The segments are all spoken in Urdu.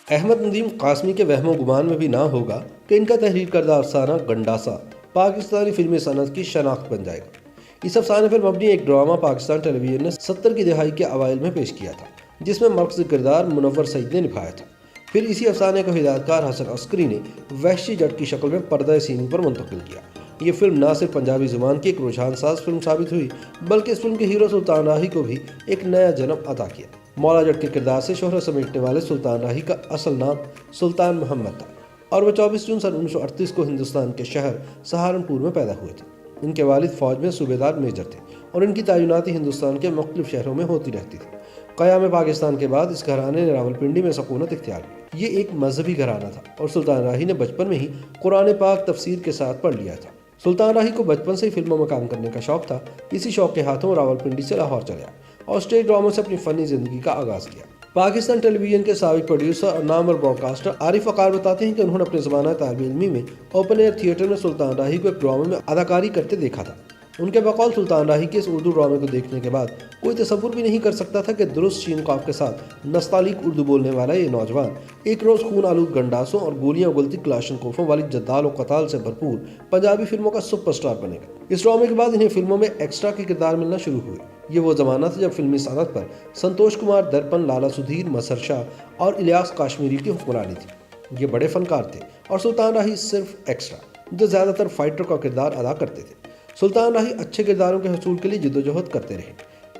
احمد ندیم قاسمی کے وہم و گمان میں بھی نہ ہوگا کہ ان کا تحریر کردہ افسانہ گنڈاسا پاکستانی فلمی صنعت کی شناخت بن جائے گا۔ اس افسانے پر مبنی ایک ڈرامہ پاکستان ٹیلی ویژن نے 70 کی دہائی کے اوائل میں پیش کیا تھا، جس میں مرکزی کردار منور سعید نے نبھایا تھا۔ پھر اسی افسانے کو ہدایت کار حسن عسکری نے وحشی جٹ کی شکل میں پردہ سینی پر منتقل کیا۔ یہ فلم نہ صرف پنجابی زبان کی ایک رجحان ساز فلم ثابت ہوئی، بلکہ اس فلم کے ہیرو سلطان راہی کو بھی ایک نیا جنم عطا کیا۔ مولا جٹ کے کردار سے شہرت سمیٹنے والے سلطان راہی کا اصل نام سلطان محمد تھا اور وہ 24 جون سن 1938 کو ہندوستان کے شہر سہارنپور میں پیدا ہوئے تھے۔ ان کے والد فوج میں صوبیدار میجر تھے اور ان کی تعیناتی ہندوستان کے مختلف شہروں میں ہوتی رہتی تھی۔ قیام پاکستان کے بعد اس گھرانے نے راولپنڈی میں سکونت اختیار کی۔ یہ ایک مذہبی گھرانہ تھا اور سلطان راہی نے بچپن میں ہی قرآن پاک تفسیر کے ساتھ پڑھ لیا تھا۔ سلطان راہی کو بچپن سے ہی فلموں میں کام کرنے کا شوق تھا۔ اسی شوق کے ہاتھوں راولپنڈی سے لاہور چلے آئے اور اسٹیج ڈراموں سے اپنی فنی زندگی کا آغاز کیا۔ پاکستان ٹیلی ویژن کے سابق پروڈیوسر اور نامور براڈ کاسٹر عارف وقار بتاتے ہیں کہ انہوں نے اپنے زمانہ طالب علمی میں اوپن ایئر تھیٹر میں سلطان راہی کو ایک ڈرامے میں اداکاری کرتے دیکھا تھا۔ ان کے بقول سلطان راہی کے اس اردو ڈرامے کو دیکھنے کے بعد کوئی تصور بھی نہیں کر سکتا تھا کہ درست شین قاف کے ساتھ نستعلیق اردو بولنے والا یہ نوجوان ایک روز خون آلود گنڈاسوں اور گولیاں اگلتی کلاشنکوفوں والی جدال و قتال سے بھرپور پنجابی فلموں کا سپر سٹار بنے گا۔ اس ڈرامے کے بعد انہیں فلموں میں ایکسٹرا کے کردار ملنا شروع ہوئے۔ یہ وہ زمانہ تھا جب فلمی صنعت پر سنتوش کمار درپن، لالا سدھیر، مظہر شاہ اور الیاس کاشمیری کی حکمرانی تھی۔ یہ بڑے فنکار تھے اور سلطان راہی صرف ایکسٹرا، جو زیادہ تر فائٹر کا کردار ادا کرتے تھے۔ سلطان راہی اچھے کرداروں کے حصول کے لیے جدوجہد کرتے رہے۔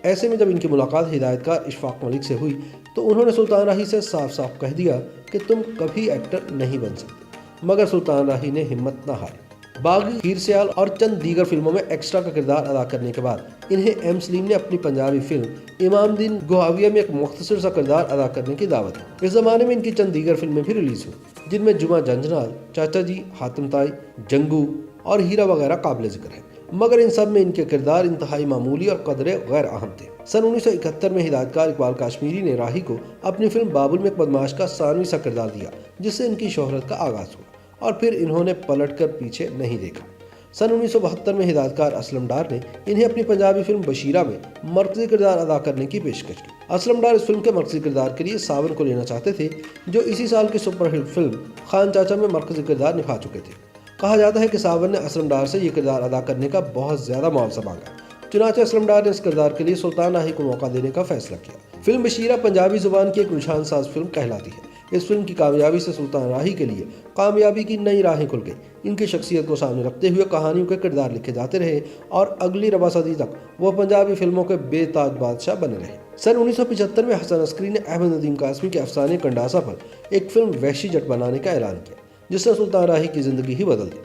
ایسے میں جب ان کی ملاقات ہدایت کار اشفاق ملک سے ہوئی تو انہوں نے سلطان راہی سے صاف صاف کہہ دیا کہ تم کبھی ایکٹر نہیں بن سکتے، مگر سلطان راہی نے ہمت نہ ہاری۔ باغی، ہیر سیال اور چند دیگر فلموں میں ایکسٹرا کا کردار ادا کرنے کے بعد انہیں ایم سلیم نے اپنی پنجابی فلم امام دین گوہاویہ میں ایک مختصر سا کردار ادا کرنے کی دعوت دی۔ اس زمانے میں ان کی چند دیگر فلمیں بھی ریلیز ہوئی، جن میں جمعہ جنجنال، چاچا جی، حاتم تائی، جنگو اور ہیرا وغیرہ قابل ذکر ہیں، مگر ان سب میں ان کے کردار انتہائی معمولی اور قدرے غیر اہم تھے۔ سن 1971 میں ہدایت کار اقبال کاشمیری نے راہی کو اپنی فلم بابل میں ایک بدماش کا ثانوی سا کردار دیا، جس سے ان کی شہرت کا آغاز ہوا اور پھر انہوں نے پلٹ کر پیچھے نہیں دیکھا۔ سن 1972 میں ہدایت کار اسلم ڈار نے انہیں اپنی پنجابی فلم بشیرہ میں مرکزی کردار ادا کرنے کی پیشکش کی۔ اسلم ڈار اس فلم کے مرکزی کردار کے لیے ساون کو لینا چاہتے تھے، جو اسی سال کی سپر ہٹ فلم خان چاچا میں مرکزی کردار نبھا چکے تھے۔ کہا جاتا ہے کہ ساون نے اسلم ڈار سے یہ کردار ادا کرنے کا بہت زیادہ معاوضہ مانگا، چنانچہ اسلم ڈار نے اس کردار کے لیے سلطان راہی کو موقع دینے کا فیصلہ کیا۔ فلم بشیرہ پنجابی زبان کی ایک رجحان ساز فلم کہلاتی ہے۔ اس فلم کی کامیابی سے سلطان راہی کے لیے کامیابی کی نئی راہیں کھل گئی۔ ان کی شخصیت کو سامنے رکھتے ہوئے کہانیوں کے کردار لکھے جاتے رہے اور اگلی ربع صدی تک وہ پنجابی فلموں کے بے تاج بادشاہ بنے رہے۔ سن 1975 میں حسن عسکری نے احمد ندیم قاسمی کے افسانے گنڈاسا پر ایک فلم وحشی جٹ بنانے کا اعلان کیا، جس نے سلطان راہی کی زندگی ہی بدل دی۔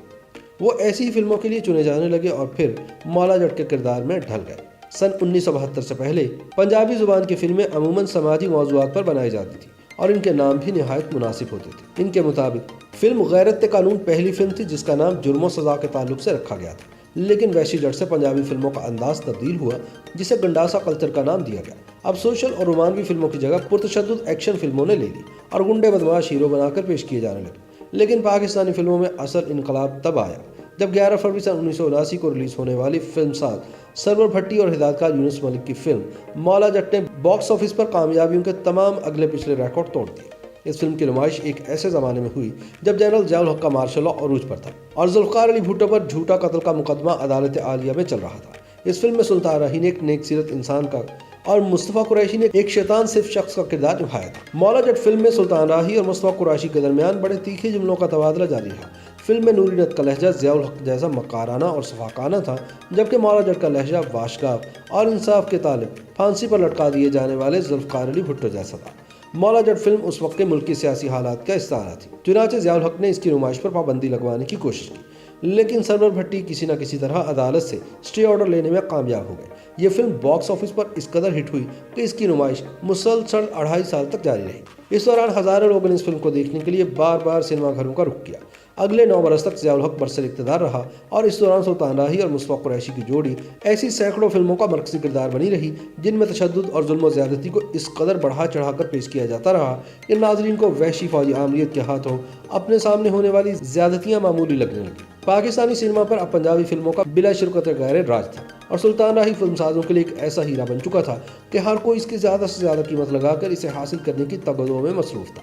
وہ ایسی ہی فلموں کے لیے چنے جانے لگے اور پھر مولا جٹ کے کردار میں ڈھل گئے۔ سن 1972 سے پہلے پنجابی زبان کی فلمیں عموماً سماجی موضوعات پر بنائی جاتی تھیں اور ان کے نام بھی نہایت مناسب ہوتے تھے۔ ان کے مطابق فلم غیرت قانون پہلی فلم تھی جس کا نام جرم و سزا کے تعلق سے رکھا گیا تھا، لیکن وحشی جٹ سے پنجابی فلموں کا انداز تبدیل ہوا، جسے گنڈاسا کلچر کا نام دیا گیا۔ اب سوشل اور رومانوی فلموں کی جگہ پرتشدد ایکشن فلموں نے لے لی اور گنڈے بدماش ہیرو بنا کر پیش کیے جانے لگے۔ لیکن پاکستانی فلموں میں اصل انقلاب تب آیا جب 11 فروری سن 1979 کو ریلیز ہونے والی فلم ساز سرور بھٹی اور ہدایت کار یونس ملک کی فلم مولا جٹ نے باکس آفس پر کامیابیوں کے تمام اگلے پچھلے ریکارڈ توڑ دیے۔ اس فلم کی نمائش ایک ایسے زمانے میں ہوئی جب جنرل ضیاء الحق کا مارشل لاء عروج پر تھا اور ذوالفقار علی بھٹو پر جھوٹا قتل کا مقدمہ عدالت عالیہ میں چل رہا تھا۔ اس فلم میں سلطان راہی نے ایک نیک سیرت انسان کا اور مصطفیٰ قریشی نے ایک شیطان صرف شخص کا کردار نبھایا تھا۔ مولا جٹ فلم میں سلطان راہی اور مصطفیٰ قریشی کے درمیان بڑے تیکھے جملوں کا تبادلہ جاری رہا۔ فلم میں نوری نت کا لہجہ ضیاء الحق جیسا مکارانہ اور صفاقانہ تھا، جبکہ مولا جٹ کا لہجہ واشگاف اور انصاف کے طالب پھانسی پر لٹکا دیے جانے والے ذوالفقار علی بھٹو جیسا تھا۔ مولا جٹ فلم اس وقت کے ملکی سیاسی حالات کا استعارہ تھی، چنانچہ ضیاء الحق نے اس کی نمائش پر پابندی لگوانے کی کوشش کی، لیکن سرور بھٹی کسی نہ کسی طرح عدالت سے اسٹے آرڈر لینے میں کامیاب ہو گئے۔ یہ فلم باکس آفس پر اس قدر ہٹ ہوئی کہ اس کی نمائش مسلسل 2.5 سال تک جاری رہی۔ اس دوران ہزاروں لوگوں نے اس فلم کو دیکھنے کے لیے بار بار سنیما گھروں کا رخ کیا۔ اگلے 9 برس تک ضیاء الحق برسر اقتدار رہا اور اس دوران سلطان راہی اور مصطفیٰ قریشی کی جوڑی ایسی سینکڑوں فلموں کا مرکزی کردار بنی رہی جن میں تشدد اور ظلم و زیادتی کو اس قدر بڑھا چڑھا کر پیش کیا جاتا رہا کہ ناظرین کو وحشی فوجی آمریت کے ہاتھوں اپنے سامنے ہونے والی زیادتیاں معمولی لگنے لگیں۔ پاکستانی سینما پر اب پنجابی فلموں کا بلا شرکت غیر راج تھا اور سلطان راہی فلم سازوں کے لیے ایک ایسا ہیرا بن چکا تھا کہ ہر کوئی اس کی زیادہ سے زیادہ قیمت لگا کر اسے حاصل کرنے کی تگدو میں مصروف تھا۔